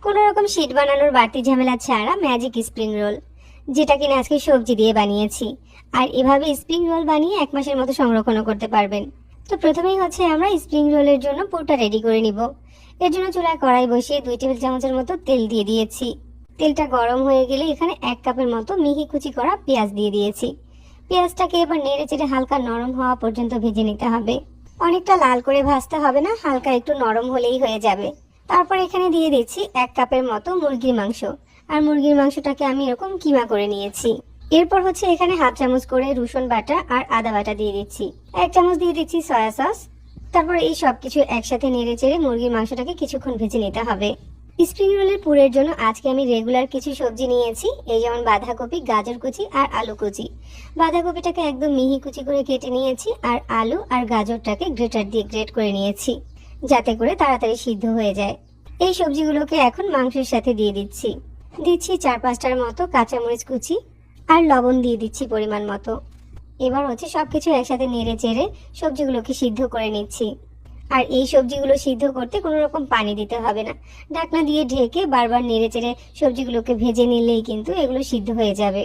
কোনো রকম শীট বানানোর বাড়তি ঝামেলা ছাড়া ম্যাজিক স্প্রিং রোল, যেটা কিনা আজকে সবজি দিয়ে বানিয়েছি। আর এভাবে স্প্রিং রোল বানিয়ে 1 মাসের মতো সংরক্ষণ করতে পারবেন। তো প্রথমেই হচ্ছে আমরা স্প্রিং রোলের জন্য পুরটা রেডি করে নিব। এর জন্য চুলায় কড়াই বসিয়ে 2 টেবিল চামচের মতো তেল দিয়ে দিয়েছি। তেলটা গরম হয়ে গেলে এখানে 1 কাপের মতো মিহি কুচি করা পেঁয়াজ দিয়ে দিয়েছি। পেঁয়াজটাকে এবার নেড়ে চেড়ে হালকা নরম হওয়া পর্যন্ত ভেজে নিতে হবে। অনেকটা লাল করে ভাজতে হবে না, হালকা একটু নরম হলেই হয়ে যাবে। তারপর এখানে দিয়ে দিচ্ছি 1 কাপের মতো মুরগির মাংস। আর মুরগির মাংসটাকে আমি এরকম কিমা করে নিয়েছি। এরপর হচ্ছে এখানে 1/2 চামচ করে রসুন বাটা আর আদা বাটা দিয়ে দিচ্ছি। 1 চামচ দিয়ে দিচ্ছি সয়া সস। তারপর এই সবকিছু একসাথে নেড়ে চেড়ে মুরগির মাংসটাকে কিছুক্ষণ ভেজে নিতে হবে। স্প্রিং রোলের পুরের জন্য আজকে আমি রেগুলার কিছু সবজি নিয়েছি, এই যেমন বাঁধাকপি, গাজর কুচি আর আলু কুচি। বাঁধাকপিটাকে একদম মিহি কুচি করে কেটে নিয়েছি আর আলু আর গাজরটাকে গ্রেটার দিয়ে গ্রেট করে নিয়েছি, যাতে করে তাড়াতাড়ি সিদ্ধ হয়ে যায়। এই সবজিগুলোকে এখন মাংসের সাথে দিয়ে দিচ্ছি। 4-5টার মতো কাঁচামরিচ কুচি আর লবণ দিয়ে দিচ্ছি পরিমাণ মতো। এবার হচ্ছে সবকিছু একসাথে নেড়ে চেড়ে সবজিগুলোকে সিদ্ধ করে নিচ্ছি। আর এই সবজিগুলো সিদ্ধ করতে কোনো রকম পানি দিতে হবে না, ঢাকনা দিয়ে ঢেকে বারবার নেড়ে চেড়ে সবজিগুলোকে ভেজে নিলেই কিন্তু এগুলো সিদ্ধ হয়ে যাবে।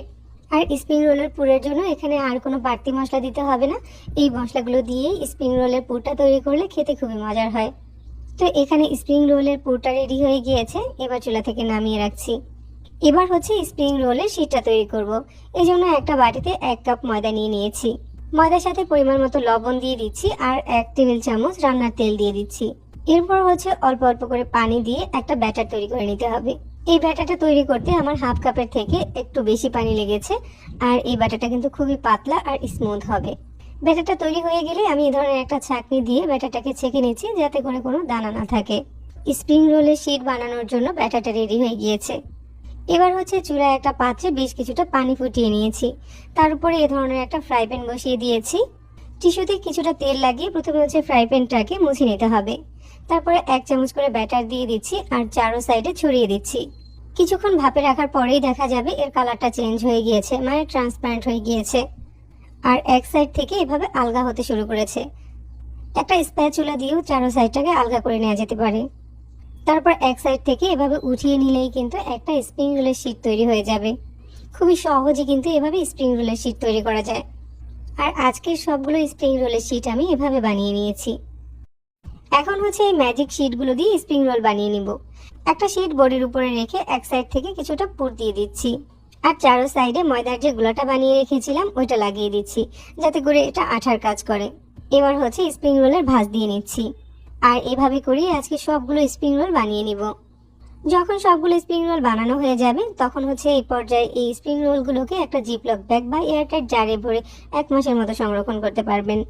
আর স্প্রিং রোলের পুরের জন্য এখানে আর কোনো বাড়তি মশলা দিতে হবে না, এই মশলাগুলো দিয়েই স্প্রিং রোলের পুরটা তৈরি করলে খেতে খুবই মজার হয়। তো এখানে স্প্রিং রোলের পুরটা রেডি হয়ে গিয়েছে, এবার চুলা থেকে নামিয়ে রাখছি। এবার হচ্ছে স্প্রিং রোলের শীটটা তৈরি করব। এই জন্য একটা বাটিতে 1 কাপ ময়দা নিয়ে নিয়েছি। ময়দার সাথে পরিমাণ মতো লবণ দিয়ে দিচ্ছি আর 1 টেবিল চামচ রান্নার তেল দিয়ে দিচ্ছি। এরপর হচ্ছে অল্প অল্প করে পানি দিয়ে একটা ব্যাটার তৈরি করে নিতে হবে। এই ব্যাটারটা তৈরি করতে আমার 1/2 কাপের থেকে একটু বেশি পানি লেগেছে। আর এই ব্যাটারটা কিন্তু খুবই পাতলা আর স্মুথ হবে। ব্যাটারটা তৈরি হয়ে গেলে আমি এই ধরনের একটা ছাঁকনি দিয়ে ব্যাটারটাকে ছেঁকে নিচ্ছি, যাতে করে কোনো দানা না থাকে। স্প্রিং রোলের শীট বানানোর জন্য ব্যাটারটা রেডি হয়ে গিয়েছে। এবার হচ্ছে চুলায় একটা পাত্রে বেশ কিছুটা পানি ফুটিয়ে নিয়েছি। তার উপরে এ ধরনের একটা ফ্রাই প্যান বসিয়ে দিয়েছি। টিস্যুতে কিছুটা তেল লাগিয়ে প্রথমে হচ্ছে ফ্রাই প্যানটাকে মুছে নিতে হবে। তারপরে 1 চামচ করে ব্যাটার দিয়ে দিচ্ছি আর চারো সাইডে ছড়িয়ে দিচ্ছি। কিছুক্ষণ ভাপে রাখার পরেই দেখা যাবে এর কালারটা চেঞ্জ হয়ে গিয়েছে, মানে ট্রান্সপারেন্ট হয়ে গিয়েছে। আর এক সাইড থেকে এভাবে আলগা হতে শুরু করেছে। একটা স্প্যাচুলা দিয়েও চারো সাইডটাকে আলগা করে নেওয়া যেতে পারে। তারপর এক সাইড থেকে এভাবে উঠিয়ে নিলেই কিন্তু একটা স্প্রিং রোলের শীট তৈরি হয়ে যাবে। খুবই সহজে কিন্তু এভাবে স্প্রিং রোলের শীট তৈরি করা যায়। আর আজকের সবগুলো স্প্রিং রোলের শীট আমি এভাবে বানিয়ে নিয়েছি। এখন হচ্ছে এই ম্যাজিক শীটগুলো দিয়ে স্প্রিং রোল বানিয়ে নিব। একটা শীট বোর্ডের উপরে রেখে এক সাইড থেকে কিছুটা পুর দিয়ে দিচ্ছি আর চারো সাইডে ময়দার যে গুলাটা বানিয়ে রেখেছিলাম ওইটা লাগিয়ে দিচ্ছি, যাতে করে এটা আঠার কাজ করে। এবার হচ্ছে স্প্রিং রোলের ভাঁজ দিয়ে নিচ্ছি। আর এভাবে করে আজকে সবগুলো স্প্রিং রোল বানিয়ে নিব। যখন সবগুলো স্প্রিং রোল বানানো হয়ে যাবে তখন হচ্ছে এই পর্যায়ে এই স্প্রিং রোলগুলোকে একটা জিপলক ব্যাগ বা এয়ারটাইট জারে ভরে 1 মাসের মতো সংরক্ষণ করতে পারবেন।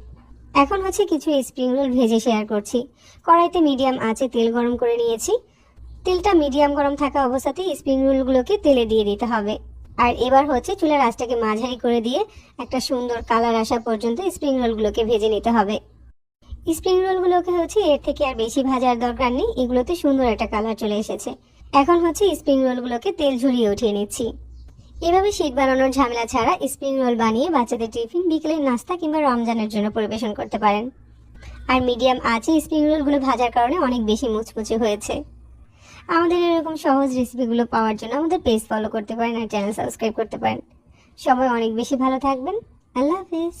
এখন হচ্ছে কিছু স্প্রিং রোল ভেজে শেয়ার করছি। কড়াইতে মিডিয়াম আঁচে তেল গরম করে নিয়েছি। তেলটা মিডিয়াম গরম থাকা অবস্থাতেই স্প্রিং রোলগুলোকে তেলে দিয়ে দিতে হবে। আর এবার হচ্ছে চুলার আঁচটাকে মাঝারি করে দিয়ে একটা সুন্দর কালার আসা পর্যন্ত স্প্রিং রোলগুলোকে ভেজে নিতে হবে। স্প্রিং রোলগুলোকে হচ্ছে এর থেকে আর বেশি ভাজার দরকার নেই, এগুলোতে সুন্দর একটা কালার চলে এসেছে। এখন হচ্ছে স্প্রিং রোলগুলোকে তেল ঝরিয়ে উঠিয়ে নিচ্ছি। এভাবে শীট বানানোর ঝামেলা ছাড়া স্প্রিং রোল বানিয়ে বাচ্চাদের টিফিন, বিকেলের নাস্তা কিংবা রমজানের জন্য পরিবেশন করতে পারেন। আর মিডিয়াম আঁচে স্প্রিং রোলগুলো ভাজার কারণে অনেক বেশি মুচমুচে হয়েছে। আমাদের এরকম সহজ রেসিপিগুলো পাওয়ার জন্য আমাদের পেজ ফলো করতে পারেন আর চ্যানেল সাবস্ক্রাইব করতে পারেন। সবাই অনেক বেশি ভালো থাকবেন। আল্লাহ হাফেজ।